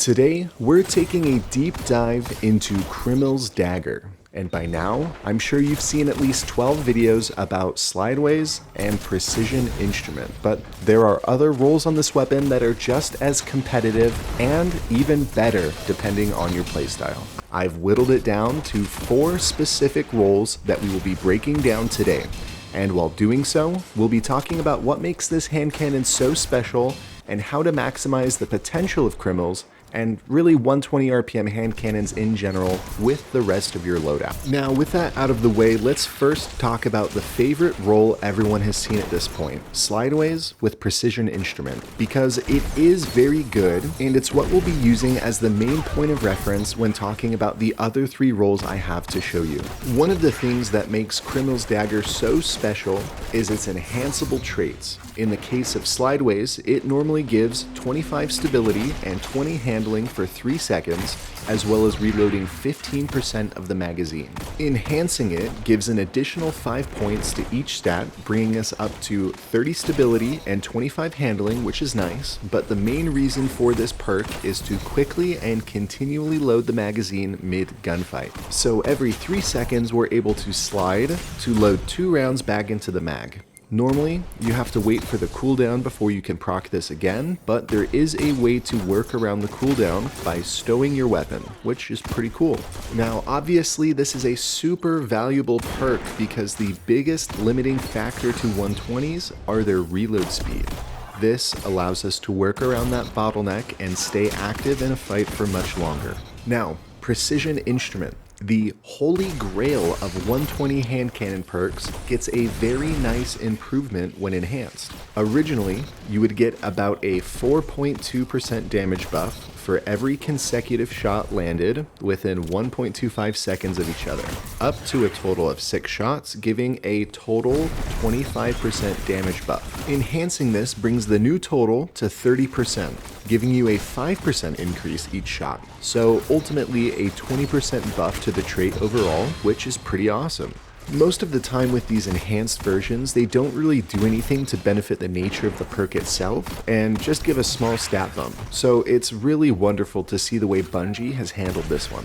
Today, we're taking a deep dive into Crimil's Dagger. And by now, I'm sure you've seen at least 12 videos about Slideways and Precision Instrument, but there are other roles on this weapon that are just as competitive and even better depending on your playstyle. I've whittled it down to 4 specific roles that we will be breaking down today. And while doing so, we'll be talking about what makes this hand cannon so special and how to maximize the potential of Crimil's and really 120 RPM hand cannons in general with the rest of your loadout. Now, with that out of the way, let's first talk about the favorite role everyone has seen at this point, Slideways with Precision Instrument, because it is very good and it's what we'll be using as the main point of reference when talking about the other 3 roles I have to show you. One of the things that makes Crimil's Dagger so special is its enhanceable traits. In the case of Slideways, it normally gives 25 stability and 20 handling for 3 seconds, as well as reloading 15% of the magazine. Enhancing it gives an additional 5 points to each stat, bringing us up to 30 stability and 25 handling, which is nice, but the main reason for this perk is to quickly and continually load the magazine mid-gunfight. So every 3 seconds we're able to slide to load 2 rounds back into the mag. Normally, you have to wait for the cooldown before you can proc this again, but there is a way to work around the cooldown by stowing your weapon, which is pretty cool. Now, obviously, this is a super valuable perk because the biggest limiting factor to 120s are their reload speed. This allows us to work around that bottleneck and stay active in a fight for much longer. Now, Precision Instrument, the holy grail of 120 hand cannon perks, gets a very nice improvement when enhanced. Originally, you would get about a 4.2% damage buff for every consecutive shot landed within 1.25 seconds of each other, up to a total of 6 shots, giving a total 25% damage buff. Enhancing this brings the new total to 30%, giving you a 5% increase each shot. So ultimately a 20% buff to the trait overall, which is pretty awesome. Most of the time with these enhanced versions, they don't really do anything to benefit the nature of the perk itself, and just give a small stat bump. So it's really wonderful to see the way Bungie has handled this one.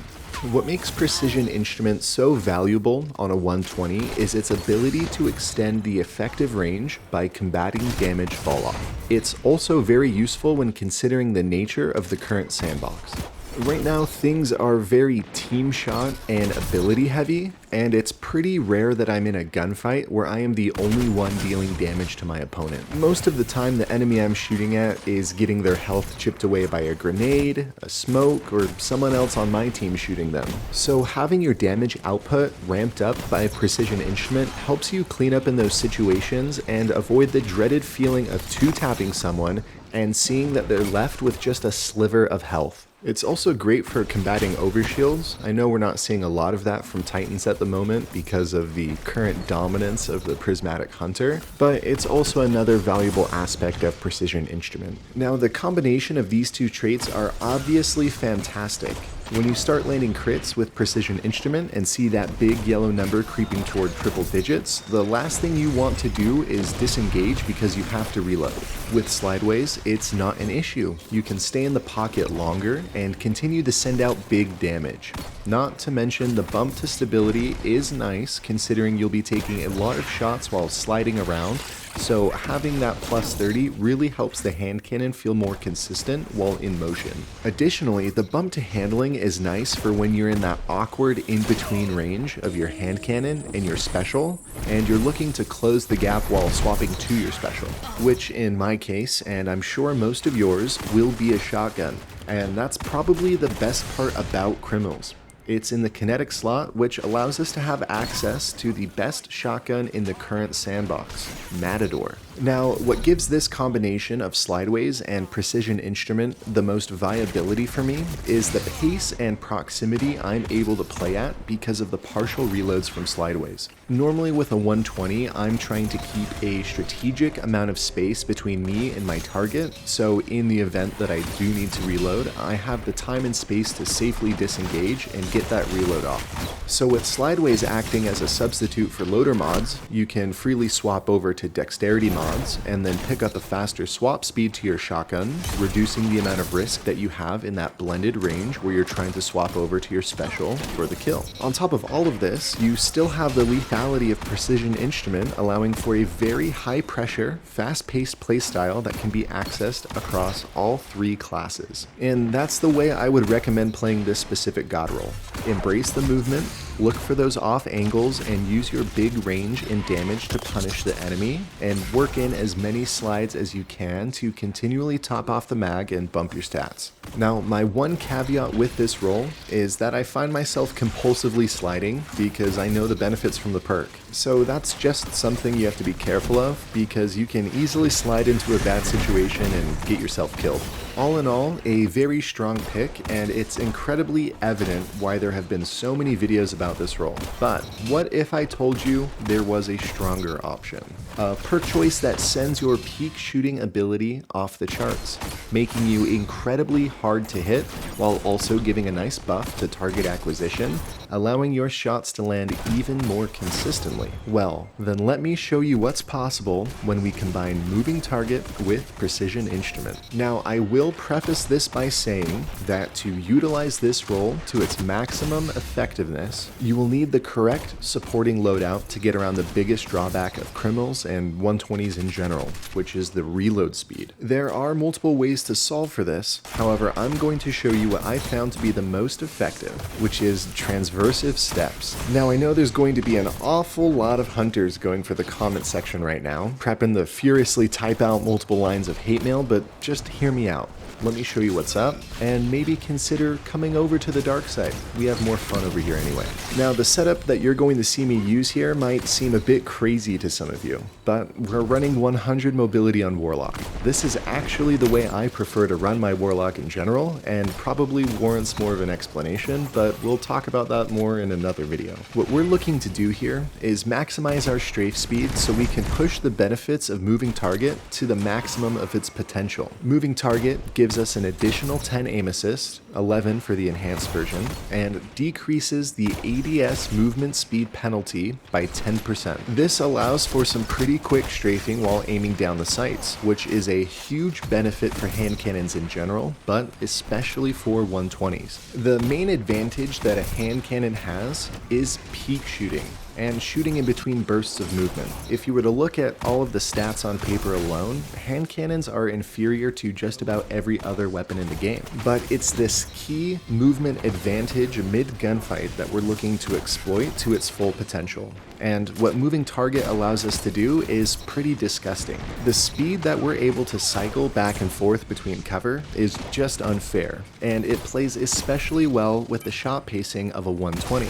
What makes Precision Instrument so valuable on a 120 is its ability to extend the effective range by combating damage falloff. It's also very useful when considering the nature of the current sandbox. Right now, things are very team shot and ability heavy, and it's pretty rare that I'm in a gunfight where I am the only one dealing damage to my opponent. Most of the time, the enemy I'm shooting at is getting their health chipped away by a grenade, a smoke, or someone else on my team shooting them. So having your damage output ramped up by a Precision Instrument helps you clean up in those situations and avoid the dreaded feeling of 2-tapping someone and seeing that they're left with just a sliver of health. It's also great for combating overshields. I know we're not seeing a lot of that from Titans at the moment because of the current dominance of the Prismatic Hunter, but it's also another valuable aspect of Precision Instrument. Now, the combination of these 2 traits are obviously fantastic. When you start landing crits with Precision Instrument and see that big yellow number creeping toward triple digits, the last thing you want to do is disengage because you have to reload. With Slideways, it's not an issue. You can stay in the pocket longer and continue to send out big damage. Not to mention the bump to stability is nice considering you'll be taking a lot of shots while sliding around, so having that plus 30 really helps the hand cannon feel more consistent while in motion. Additionally, the bump to handling is nice for when you're in that awkward in-between range of your hand cannon and your special, and you're looking to close the gap while swapping to your special, which in my case, and I'm sure most of yours, will be a shotgun. And that's probably the best part about Crimil's. It's in the kinetic slot, which allows us to have access to the best shotgun in the current sandbox, Matador. Now, what gives this combination of Slideways and Precision Instrument the most viability for me is the pace and proximity I'm able to play at because of the partial reloads from Slideways. Normally with a 120, I'm trying to keep a strategic amount of space between me and my target, so in the event that I do need to reload, I have the time and space to safely disengage and get get that reload off. So with Slideways acting as a substitute for loader mods, you can freely swap over to dexterity mods and then pick up a faster swap speed to your shotgun, reducing the amount of risk that you have in that blended range where you're trying to swap over to your special for the kill. On top of all of this, you still have the lethality of Precision Instrument, allowing for a very high pressure, fast-paced playstyle that can be accessed across all 3 classes. And that's the way I would recommend playing this specific god roll. Embrace the movement, look for those off angles, and use your big range and damage to punish the enemy, and work in as many slides as you can to continually top off the mag and bump your stats. Now, my one caveat with this roll is that I find myself compulsively sliding because I know the benefits from the perk. So that's just something you have to be careful of, because you can easily slide into a bad situation and get yourself killed. All in all, a very strong pick, and it's incredibly evident why there have been so many videos about this roll. But what if I told you there was a stronger option? A perk choice that sends your peak shooting ability off the charts, making you incredibly hard to hit while also giving a nice buff to target acquisition, allowing your shots to land even more consistently. Well, then let me show you what's possible when we combine moving target with Precision Instrument. Now, I will preface this by saying that to utilize this roll to its maximum effectiveness, you will need the correct supporting loadout to get around the biggest drawback of Crimils and 120s in general, which is the reload speed. There are multiple ways to solve for this, however, I'm going to show you what I found to be the most effective, which is transversive steps. Now, I know there's going to be an awful lot of hunters going for the comment section right now, prepping to furiously type out multiple lines of hate mail, but just hear me out. Let me show you what's up, and maybe consider coming over to the dark side. We have more fun over here anyway. Now, the setup that you're going to see me use here might seem a bit crazy to some of you, but we're running 100 mobility on Warlock. This is actually the way I prefer to run my Warlock in general, and probably warrants more of an explanation, but we'll talk about that more in another video. What we're looking to do here is maximize our strafe speed so we can push the benefits of moving target to the maximum of its potential. Moving target gives us an additional 10 aim assist, 11 for the enhanced version, and decreases the ADS movement speed penalty by 10%. This allows for some pretty quick strafing while aiming down the sights, which is a huge benefit for hand cannons in general, but especially for 120s. The main advantage that a hand cannon has is peak shooting, and shooting in between bursts of movement. If you were to look at all of the stats on paper alone, hand cannons are inferior to just about every other weapon in the game. But it's this key movement advantage mid-gunfight that we're looking to exploit to its full potential. And what moving target allows us to do is pretty disgusting. The speed that we're able to cycle back and forth between cover is just unfair, and it plays especially well with the shot pacing of a 120.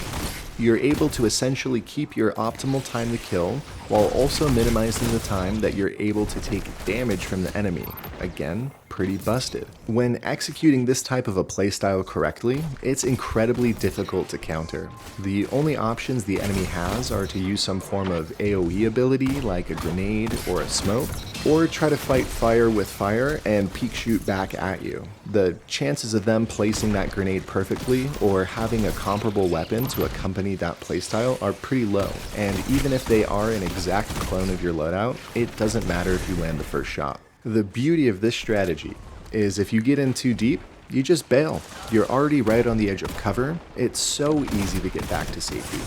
You're able to essentially keep your optimal time to kill while also minimizing the time that you're able to take damage from the enemy. Again, pretty busted. When executing this type of a playstyle correctly, it's incredibly difficult to counter. The only options the enemy has are to use some form of AoE ability like a grenade or a smoke, or try to fight fire with fire and peek shoot back at you. The chances of them placing that grenade perfectly or having a comparable weapon to accompany that playstyle are pretty low, and even if they are an exact clone of your loadout, it doesn't matter if you land the first shot. The beauty of this strategy is if you get in too deep, you just bail. You're already right on the edge of cover. It's so easy to get back to safety.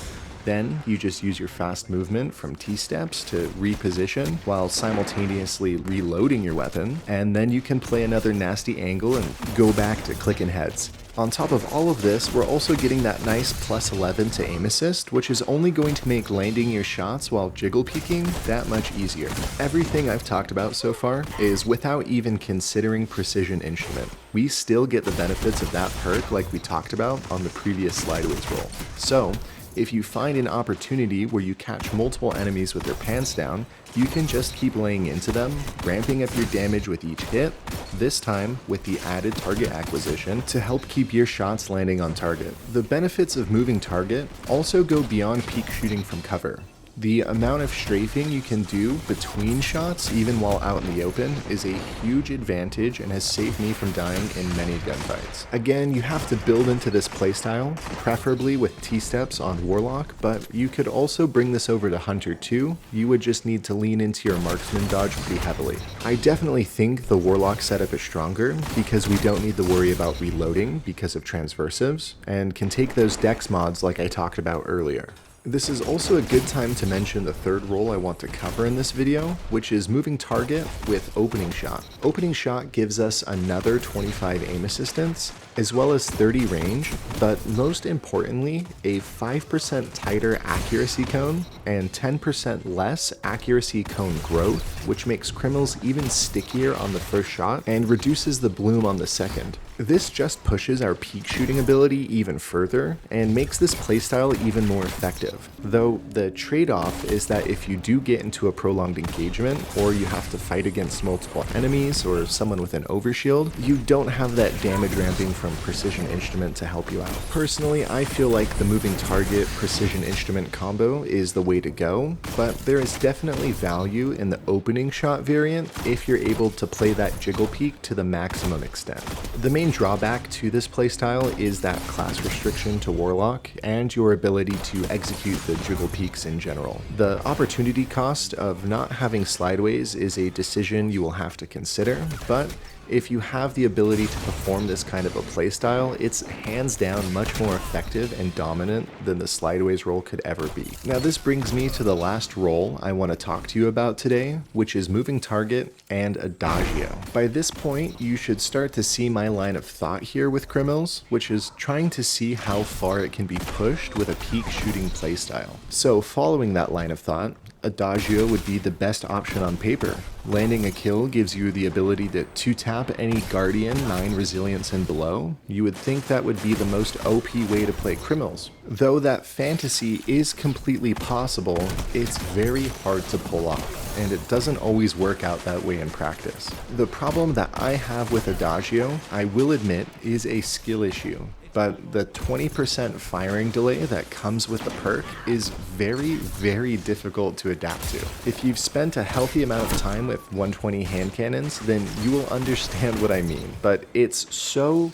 Then you just use your fast movement from T-steps to reposition while simultaneously reloading your weapon, and then you can play another nasty angle and go back to clicking heads. On top of all of this, we're also getting that nice plus 11 to aim assist, which is only going to make landing your shots while jiggle peeking that much easier. Everything I've talked about so far is without even considering Precision Instrument. We still get the benefits of that perk like we talked about on the previous Slideways roll. So, if you find an opportunity where you catch multiple enemies with their pants down, you can just keep laying into them, ramping up your damage with each hit, this time with the added target acquisition to help keep your shots landing on target. The benefits of moving target also go beyond peek shooting from cover. The amount of strafing you can do between shots, even while out in the open, is a huge advantage and has saved me from dying in many gunfights. Again, you have to build into this playstyle, preferably with T-steps on Warlock, but you could also bring this over to Hunter too. You would just need to lean into your marksman dodge pretty heavily. I definitely think the Warlock setup is stronger because we don't need to worry about reloading because of transversives, and can take those dex mods like I talked about earlier. This is also a good time to mention the third role I want to cover in this video, which is moving target with opening shot. Opening shot gives us another 25 aim assistance, as well as 30 range, but most importantly, a 5% tighter accuracy cone and 10% less accuracy cone growth, which makes Crimils even stickier on the first shot and reduces the bloom on the second. This just pushes our peak shooting ability even further and makes this playstyle even more effective. Though the trade-off is that if you do get into a prolonged engagement, or you have to fight against multiple enemies or someone with an overshield, you don't have that damage ramping from Precision Instrument to help you out. Personally, I feel like the moving target Precision Instrument combo is the way to go, but there is definitely value in the opening shot variant if you're able to play that jiggle peak to the maximum extent. The main drawback to this playstyle is that class restriction to Warlock and your ability to execute the jiggle peaks in general. The opportunity cost of not having Slideways is a decision you will have to consider, but if you have the ability to perform this kind of a playstyle, it's hands down much more effective and dominant than the Slideways role could ever be. Now this brings me to the last role I want to talk to you about today, which is moving target and Adagio. By this point, you should start to see my line of thought here with Crimils, which is trying to see how far it can be pushed with a peak shooting playstyle. So following that line of thought, Adagio would be the best option on paper. Landing a kill gives you the ability to 2-tap any Guardian 9 resilience and below. You would think that would be the most OP way to play Crimils. Though that fantasy is completely possible, it's very hard to pull off, and it doesn't always work out that way in practice. The problem that I have with Adagio, I will admit, is a skill issue. But the 20% firing delay that comes with the perk is very, very difficult to adapt to. If you've spent a healthy amount of time with 120 hand cannons, then you will understand what I mean. But it's so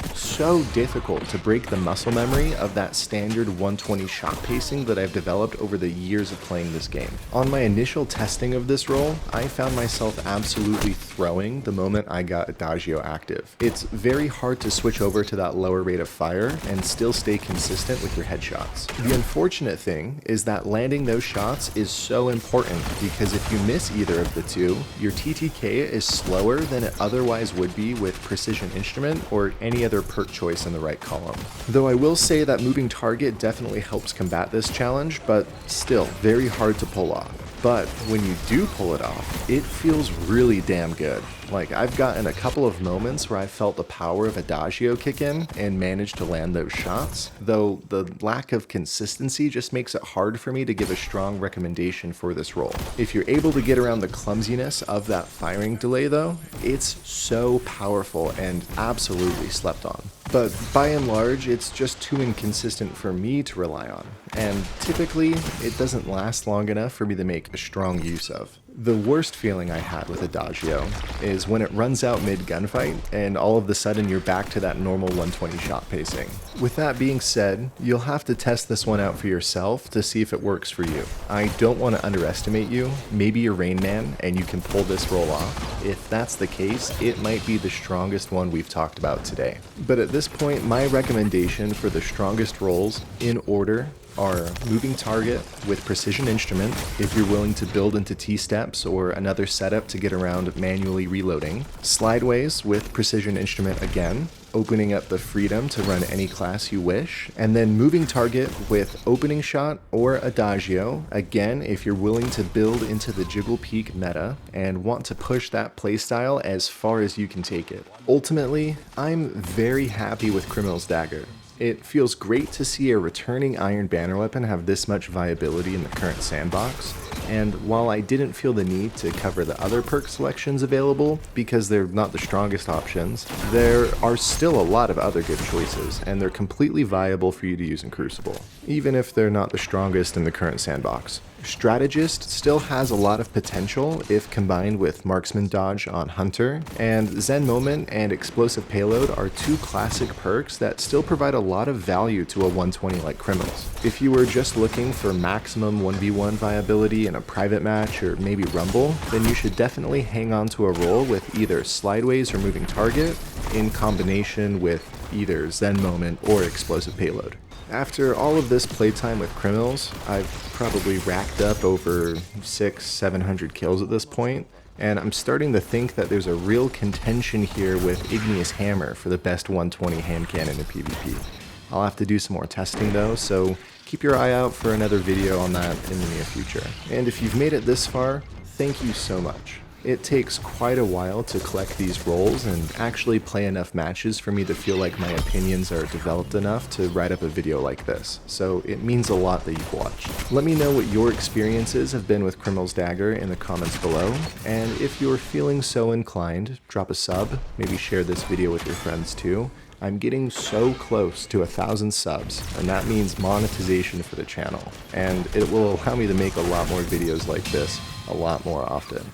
difficult to break the muscle memory of that standard 120 shot pacing that I've developed over the years of playing this game. On my initial testing of this role, I found myself absolutely throwing the moment I got Adagio active. It's very hard to switch over to that lower rate of fire and still stay consistent with your headshots. The unfortunate thing is that landing those shots is so important, because if you miss either of the two, your TTK is slower than it otherwise would be with Precision Instrument or any other perk choice in the right column. Though I will say that moving target definitely helps combat this challenge, but still very hard to pull off. But when you do pull it off, it feels really damn good. Like, I've gotten a couple of moments where I felt the power of Adagio kick in and managed to land those shots, though the lack of consistency just makes it hard for me to give a strong recommendation for this role. If you're able to get around the clumsiness of that firing delay though, it's so powerful and absolutely slept on. But by and large, it's just too inconsistent for me to rely on, and typically it doesn't last long enough for me to make a strong use of. The worst feeling I had with Adagio is when it runs out mid-gunfight and all of a sudden you're back to that normal 120 shot pacing. With that being said, you'll have to test this one out for yourself to see if it works for you. I don't want to underestimate you. Maybe you're Rain Man and you can pull this roll off. If that's the case, it might be the strongest one we've talked about today. But at this point, my recommendation for the strongest rolls in order are moving target with Precision Instrument if you're willing to build into T-steps or another setup to get around manually reloading, Slideways with Precision Instrument again, opening up the freedom to run any class you wish, and then moving target with opening shot or Adagio, again if you're willing to build into the jiggle peak meta and want to push that playstyle as far as you can take it. Ultimately, I'm very happy with Crimil's Dagger. It feels great to see a returning Iron Banner weapon have this much viability in the current sandbox, and while I didn't feel the need to cover the other perk selections available because they're not the strongest options, there are still a lot of other good choices, and they're completely viable for you to use in Crucible, even if they're not the strongest in the current sandbox. Strategist still has a lot of potential if combined with Marksman Dodge on Hunter, and Zen Moment and Explosive Payload are two classic perks that still provide a lot of value to a 120 like Crimil's. If you were just looking for maximum 1v1 viability in a private match or maybe Rumble, then you should definitely hang on to a role with either Slideways or Moving Target in combination with either Zen Moment or Explosive Payload. After all of this playtime with Crimil's, I've probably racked up over 600-700 kills at this point, and I'm starting to think that there's a real contention here with Igneous Hammer for the best 120 hand cannon in PvP. I'll have to do some more testing though, so keep your eye out for another video on that in the near future. And if you've made it this far, thank you so much. It takes quite a while to collect these roles and actually play enough matches for me to feel like my opinions are developed enough to write up a video like this, so it means a lot that you've watched. Let me know what your experiences have been with Crimil's Dagger in the comments below, and if you're feeling so inclined, drop a sub, maybe share this video with your friends too. I'm getting so close to 1,000 subs, and that means monetization for the channel, and it will allow me to make a lot more videos like this a lot more often.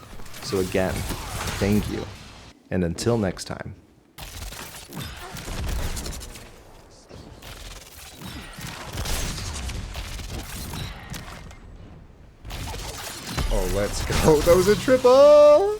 So again, thank you, and until next time. Oh, let's go. That was a triple!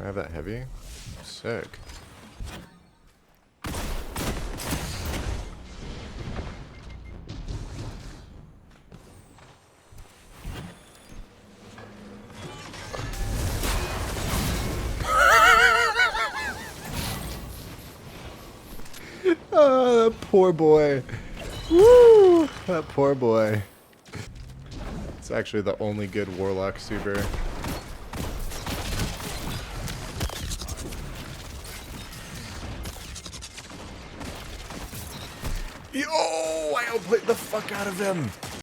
I have that heavy? Sick. Oh, that poor boy. Woo! That poor boy. It's actually the only good Warlock super. Yo, I outplayed the fuck out of him.